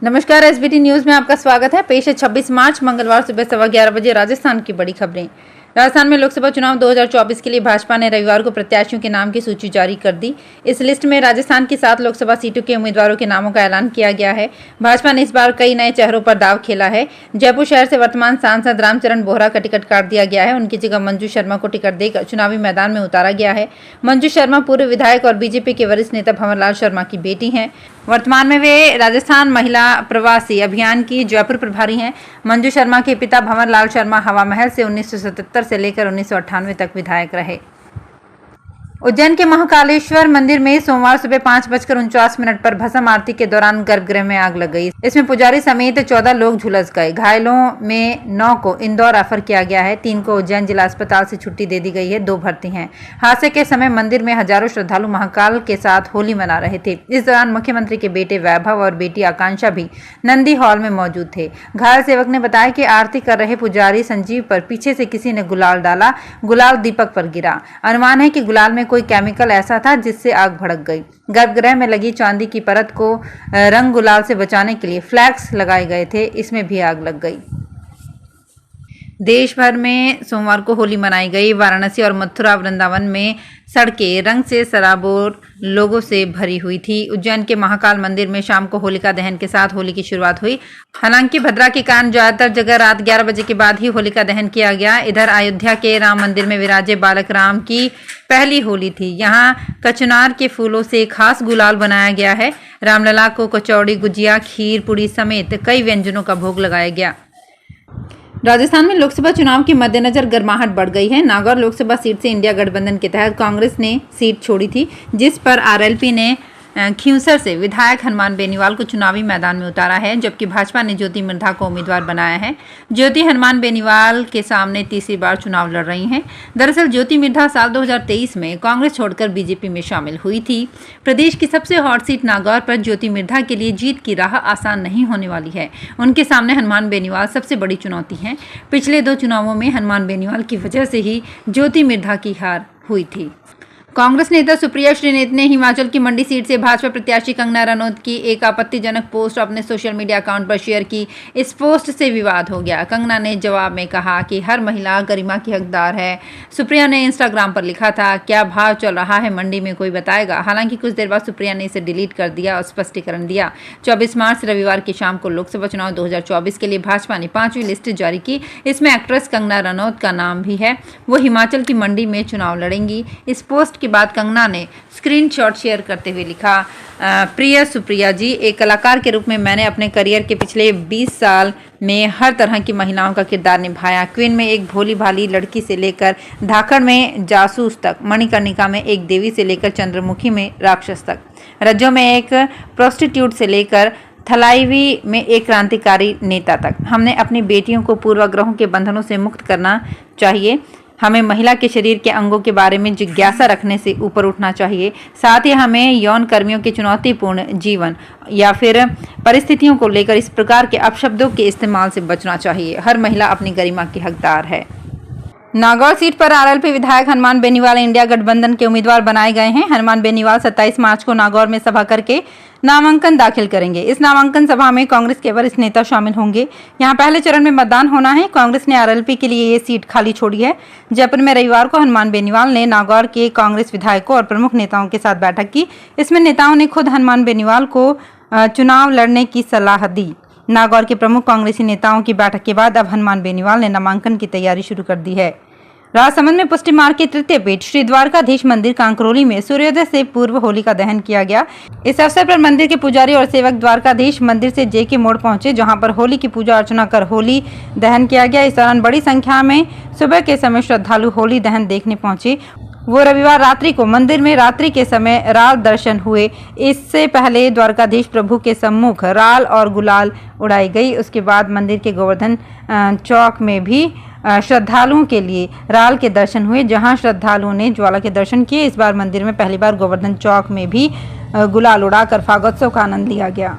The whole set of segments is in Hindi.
नमस्कार, एसबीटी न्यूज में आपका स्वागत है। पेश है 26 मार्च मंगलवार सुबह 11:15 बजे राजस्थान की बड़ी खबरें। राजस्थान में लोकसभा चुनाव 2024 के लिए भाजपा ने रविवार को प्रत्याशियों के नाम की सूची जारी कर दी। इस लिस्ट में राजस्थान की 7 लोकसभा सीटों के उम्मीदवारों के नामों का ऐलान किया गया है। भाजपा ने इस बार कई नए चेहरों पर दांव खेला है। जयपुर शहर से वर्तमान सांसद रामचरण बोहरा का टिकट काट दिया गया है। उनकी जगह मंजू शर्मा को टिकट देकर चुनावी मैदान में उतारा गया है। मंजू शर्मा पूर्व विधायक और बीजेपी के वरिष्ठ नेता भंवरलाल शर्मा की बेटी हैं। वर्तमान में वे राजस्थान महिला प्रवासी अभियान की जयपुर प्रभारी हैं। मंजू शर्मा के पिता भंवरलाल शर्मा हवा महल से 1977 से लेकर 1998 तक विधायक रहे। उज्जैन के महाकालेश्वर मंदिर में सोमवार सुबह 5:49 पर भस्म आरती के दौरान गर्भगृह में आग लग गई। इसमें पुजारी समेत 14 लोग झुलस गए। घायलों में 9 को इंदौर रेफर किया गया है। 3 को उज्जैन जिला अस्पताल से छुट्टी दे दी गई है। 2 भर्ती हैं। हादसे के समय मंदिर में हजारों श्रद्धालु महाकाल के साथ होली मना रहे थे। इस दौरान मुख्यमंत्री के बेटे वैभव और बेटी आकांक्षा भी नंदी हॉल में मौजूद थे। घायल सेवक ने बताया कि आरती कर रहे पुजारी संजीव पर पीछे से किसी ने गुलाल डाला। गुलाल दीपक पर गिरा। अनुमान है कि गुलाल में कोई केमिकल ऐसा था जिससे आग भड़क गई। गर्भगृह में लगी चांदी की परत को रंग गुलाल से बचाने के लिए फ्लैक्स लगाए गए थे। इसमें भी आग लग गई। देश भर में सोमवार को होली मनाई गई। वाराणसी और मथुरा वृंदावन में सड़कें रंग से सराबोर लोगों से भरी हुई थी। उज्जैन के महाकाल मंदिर में शाम को होलिका दहन के साथ होली की शुरुआत हुई। हालांकि भद्रा के कारण ज्यादातर जगह रात 11 बजे के बाद ही होलिका दहन किया गया। इधर अयोध्या के राम मंदिर में विराजे बालक राम की पहली होली थी। यहाँ कचनार के फूलों से खास गुलाल बनाया गया है। रामलला को कचौड़ी, गुजिया, खीर, पूड़ी समेत कई व्यंजनों का भोग लगाया गया। राजस्थान में लोकसभा चुनाव के मद्देनजर गर्माहट बढ़ गई है। नागौर लोकसभा सीट से इंडिया गठबंधन के तहत कांग्रेस ने सीट छोड़ी थी, जिस पर आरएलपी ने खींवसर से विधायक हनुमान बेनीवाल को चुनावी मैदान में उतारा है, जबकि भाजपा ने ज्योति मिर्धा को उम्मीदवार बनाया है। ज्योति हनुमान बेनीवाल के सामने तीसरी बार चुनाव लड़ रही हैं। दरअसल ज्योति मिर्धा साल 2023 में कांग्रेस छोड़कर बीजेपी में शामिल हुई थी। प्रदेश की सबसे हॉट सीट नागौर पर ज्योति मिर्धा के लिए जीत की राह आसान नहीं होने वाली है। उनके सामने हनुमान बेनीवाल सबसे बड़ी चुनौती है। पिछले 2 चुनावों में हनुमान बेनीवाल की वजह से ही ज्योति मिर्धा की हार हुई थी। कांग्रेस नेता सुप्रिया श्रीनेत ने हिमाचल की मंडी सीट से भाजपा प्रत्याशी कंगना रनौत की एक आपत्तिजनक पोस्ट अपने सोशल मीडिया अकाउंट पर शेयर की। इस पोस्ट से विवाद हो गया। कंगना ने जवाब में कहा कि हर महिला गरिमा की हकदार है। सुप्रिया ने इंस्टाग्राम पर लिखा था, क्या भाव चल रहा है मंडी में कोई बताएगा। हालांकि कुछ देर बाद सुप्रिया ने इसे डिलीट कर दिया और स्पष्टीकरण दिया। 24 मार्च रविवार की शाम को लोकसभा चुनाव 2024 के लिए भाजपा ने 5वीं लिस्ट जारी की। इसमें एक्ट्रेस कंगना रनौत का नाम भी है। वो हिमाचल की मंडी में चुनाव लड़ेंगी। इस पोस्ट के बाद कंगना ने स्क्रीनशॉट शेयर करते हुए लिखा, प्रिय सुप्रिया जी, एक कलाकार के रूप में मैंने अपने करियर के पिछले 20 साल में हर तरह की महिलाओं का किरदार निभाया। क्वीन में एक भोली भाली लड़की से लेकर धाकड़ में जासूस तक, मणिकर्णिका में एक देवी से लेकर चंद्रमुखी में राक्षस तक, रज्जो में एक प्रोस्टिट्यूट से लेकर थलाईवी में एक क्रांतिकारी नेता तक। हमने अपनी बेटियों को पूर्वाग्रहों के बंधनों से मुक्त करना चाहिए। हमें महिला के शरीर के अंगों के बारे में जिज्ञासा रखने से ऊपर उठना चाहिए। साथ ही हमें यौन कर्मियों के चुनौतीपूर्ण जीवन या फिर परिस्थितियों को लेकर इस प्रकार के अपशब्दों के इस्तेमाल से बचना चाहिए। हर महिला अपनी गरिमा की हकदार है। नागौर सीट पर आरएलपी विधायक हनुमान बेनीवाल इंडिया गठबंधन के उम्मीदवार बनाए गए हैं। हनुमान बेनीवाल 27 मार्च को नागौर में सभा करके नामांकन दाखिल करेंगे। इस नामांकन सभा में कांग्रेस के वरिष्ठ नेता शामिल होंगे। यहां पहले चरण में मतदान होना है। कांग्रेस ने आरएलपी के लिए ये सीट खाली छोड़ी है। जयपुर में रविवार को हनुमान बेनीवाल ने नागौर के कांग्रेस विधायकों और प्रमुख नेताओं के साथ बैठक की। इसमें नेताओं ने खुद हनुमान बेनीवाल को चुनाव लड़ने की सलाह दी। नागौर के प्रमुख कांग्रेसी नेताओं की बैठक के बाद अब हनुमान बेनीवाल ने नामांकन की तैयारी शुरू कर दी है। राजसमंद में पुष्टि मार्ग के तृतीय पीठ श्री द्वारकाधीश मंदिर कांकरोली में सूर्योदय से पूर्व होली का दहन किया गया। इस अवसर पर मंदिर के पुजारी और सेवक द्वारकाधीश मंदिर से जेके मोड़ पहुंचे, जहां पर होली की पूजा अर्चना कर होली दहन किया गया। इस दौरान बड़ी संख्या में सुबह के समय श्रद्धालु होली दहन देखने पहुंचे। वो रविवार रात्रि को मंदिर में रात्रि के समय राल दर्शन हुए। इससे पहले द्वारकाधीश प्रभु के सम्मुख राल और गुलाल उड़ाई गई। उसके बाद मंदिर के गोवर्धन चौक में भी श्रद्धालुओं के लिए राल के दर्शन हुए, जहां श्रद्धालुओं ने ज्वाला के दर्शन किए। इस बार मंदिर में पहली बार गोवर्धन चौक में भी गुलाल उड़ाकर फागोत्सव का आनंद लिया गया।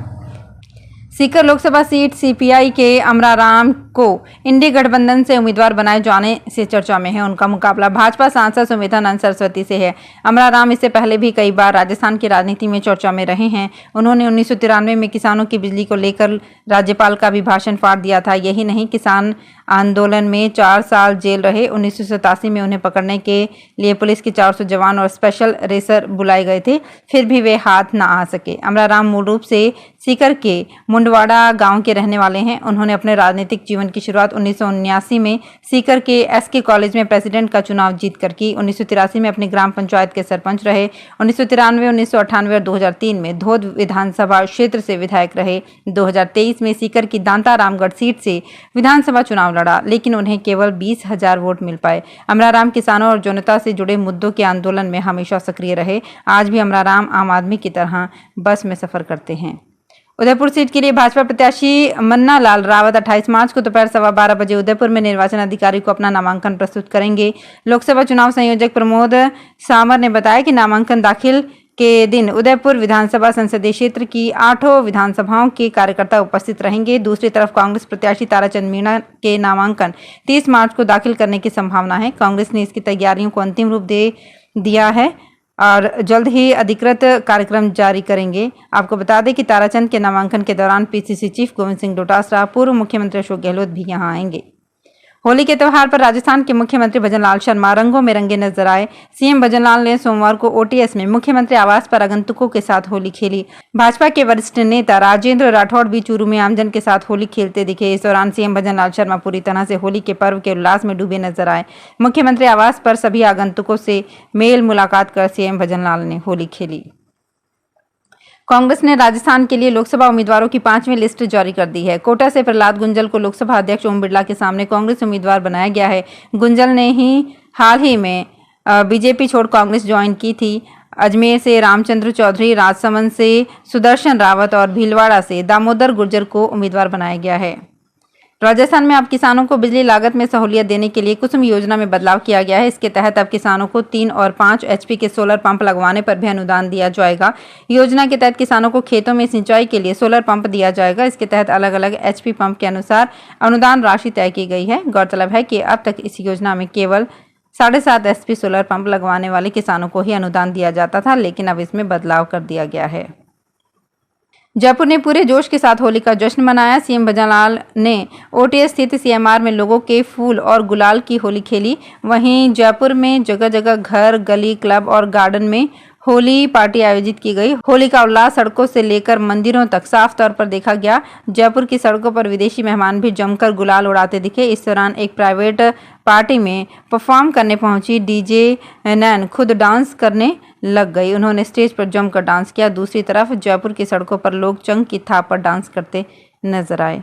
सीकर लोकसभा सीट सीपीआई के अमराराम को इंडी गठबंधन से उम्मीदवार बनाए जाने से चर्चा में है। उनका मुकाबला भाजपा सांसद सुमित्रानंद सरस्वती से है। अमराराम इससे पहले भी कई बार राजस्थान की राजनीति में चर्चा में रहे हैं। उन्होंने 1993 में किसानों की बिजली को लेकर राज्यपाल का भी भाषण फाड़ दिया था। यही नहीं, किसान आंदोलन में 4 साल जेल रहे। 1987 में उन्हें पकड़ने के लिए पुलिस के 400 जवान और स्पेशल रेसर बुलाए गए थे, फिर भी वे हाथ न आ सके। अमराराम मूल रूप से सीकर के मुंडवाड़ा गांव के रहने वाले हैं। उन्होंने अपने राजनीतिक जीवन की शुरुआत 1979 में सीकर के एसके कॉलेज में प्रेसिडेंट का चुनाव जीतकर की। 1983 में अपनी ग्राम पंचायत के सरपंच रहे। 1993, 1998 और 2003 में धोद विधानसभा क्षेत्र से विधायक रहे। 2023 में सीकर की दांता रामगढ़ सीट से विधानसभा चुनाव लड़ा, लेकिन उन्हें केवल 20,000 वोट मिल पाए। अमराराम किसानों और जनता से जुड़े मुद्दों के आंदोलन में हमेशा सक्रिय रहे। आज भी अमराराम आम आदमी की तरह बस में सफर करते हैं। उदयपुर सीट के लिए भाजपा प्रत्याशी मन्ना लाल रावत 28 मार्च को दोपहर 12:15 बजे उदयपुर में निर्वाचन अधिकारी को अपना नामांकन प्रस्तुत करेंगे। लोकसभा चुनाव संयोजक प्रमोद सामर ने बताया कि नामांकन दाखिल के दिन उदयपुर विधानसभा संसदीय क्षेत्र की 8 विधानसभाओं के कार्यकर्ता उपस्थित रहेंगे। दूसरी तरफ कांग्रेस प्रत्याशी ताराचंद मीणा के नामांकन 30 मार्च को दाखिल करने की संभावना है। कांग्रेस ने इसकी तैयारियों को अंतिम रूप दे दिया है और जल्द ही अधिकृत कार्यक्रम जारी करेंगे। आपको बता दें कि ताराचंद के नामांकन के दौरान पीसीसी चीफ गोविंद सिंह डोटासरा, पूर्व मुख्यमंत्री अशोक गहलोत भी यहां आएंगे। होली के त्यौहार पर राजस्थान के मुख्यमंत्री भजनलाल शर्मा रंगों में रंगे नजर आए। सीएम भजनलाल ने सोमवार को ओटीएस में मुख्यमंत्री आवास पर आगंतुकों के साथ होली खेली। भाजपा के वरिष्ठ नेता राजेंद्र राठौड़ भी चूरू में आमजन के साथ होली खेलते दिखे। इस दौरान सीएम भजनलाल शर्मा पूरी तरह से होली के पर्व के उल्लास में डूबे नजर आए। मुख्यमंत्री आवास पर सभी आगंतुकों से मेल मुलाकात कर सीएम भजनलाल ने होली खेली। कांग्रेस ने राजस्थान के लिए लोकसभा उम्मीदवारों की 5वीं लिस्ट जारी कर दी है। कोटा से प्रहलाद गुंजल को लोकसभा अध्यक्ष ओम बिरला के सामने कांग्रेस उम्मीदवार बनाया गया है। गुंजल ने हाल ही में बीजेपी छोड़ कांग्रेस ज्वाइन की थी। अजमेर से रामचंद्र चौधरी, राजसमंद से सुदर्शन रावत और भीलवाड़ा से दामोदर गुर्जर को उम्मीदवार बनाया गया है। राजस्थान में अब किसानों को बिजली लागत में सहूलियत देने के लिए कुसुम योजना में बदलाव किया गया है। इसके तहत अब किसानों को 3 और 5 HP के सोलर पंप लगवाने पर भी अनुदान दिया जाएगा। योजना के तहत किसानों को खेतों में सिंचाई के लिए सोलर पंप दिया जाएगा। इसके तहत अलग अलग HP पंप के अनुसार अनुदान राशि तय की गई है। गौरतलब है कि अब तक इस योजना में केवल 7.5 HP सोलर पंप लगवाने वाले किसानों को ही अनुदान दिया जाता था, लेकिन अब इसमें बदलाव कर दिया गया है। जयपुर ने पूरे जोश के साथ होली का जश्न मनाया। सीएम भजनलाल ने ओटीएस स्थित सीएमआर में लोगों के फूल और गुलाल की होली खेली। वहीं जयपुर में जगह जगह घर, गली, क्लब और गार्डन में होली पार्टी आयोजित की गई। होली का उल्लास सड़कों से लेकर मंदिरों तक साफ तौर पर देखा गया। जयपुर की सड़कों पर विदेशी मेहमान भी जमकर गुलाल उड़ाते दिखे। इस दौरान एक प्राइवेट पार्टी में परफॉर्म करने पहुंची डीजे नैन खुद डांस करने लग गई। उन्होंने स्टेज पर जमकर डांस किया। दूसरी तरफ जयपुर की सड़कों पर लोग चंग की थाप पर डांस करते नजर आए।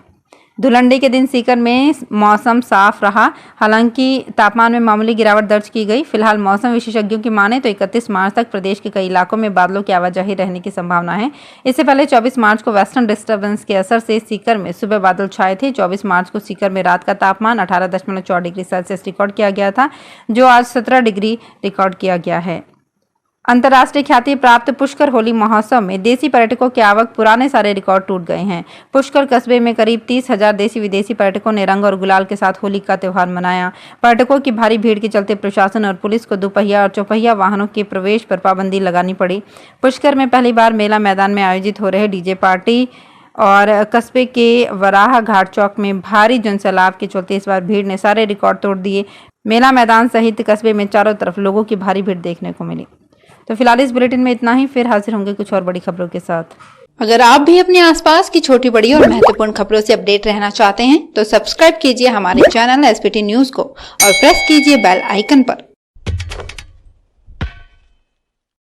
धुलंडी के दिन सीकर में मौसम साफ रहा। हालांकि तापमान में मामूली गिरावट दर्ज की गई। फिलहाल मौसम विशेषज्ञों की माने तो 31 मार्च तक प्रदेश के कई इलाकों में बादलों की आवाजाही रहने की संभावना है। इससे पहले 24 मार्च को वेस्टर्न डिस्टर्बेंस के असर से सीकर में सुबह बादल छाए थे। 24 मार्च को सीकर में रात का तापमान 18.4 डिग्री सेल्सियस रिकॉर्ड किया गया था, जो आज 17 डिग्री रिकॉर्ड किया गया है। अंतर्राष्ट्रीय ख्याति प्राप्त पुष्कर होली महोत्सव में देसी पर्यटकों की आवक पुराने सारे रिकॉर्ड टूट गए हैं। पुष्कर कस्बे में करीब 30,000 देसी विदेशी पर्यटकों ने रंग और गुलाल के साथ होली का त्यौहार मनाया। पर्यटकों की भारी भीड़ के चलते प्रशासन और पुलिस को दुपहिया और चौपहिया वाहनों के प्रवेश पर पाबंदी लगानी पड़ी। पुष्कर में पहली बार मेला मैदान में आयोजित हो रहे डीजे पार्टी और कस्बे के वराह घाट चौक में भारी जनसैलाब के चलते इस बार भीड़ ने सारे रिकॉर्ड तोड़ दिए। मेला मैदान सहित कस्बे में चारों तरफ लोगों की भारी भीड़ देखने को मिली। तो फिलहाल इस बुलेटिन में इतना ही। फिर हाजिर होंगे कुछ और बड़ी खबरों के साथ। अगर आप भी अपने आसपास की छोटी बड़ी और महत्वपूर्ण खबरों से अपडेट रहना चाहते हैं तो सब्सक्राइब कीजिए हमारे चैनल SPT न्यूज को और प्रेस कीजिए बेल आइकन पर।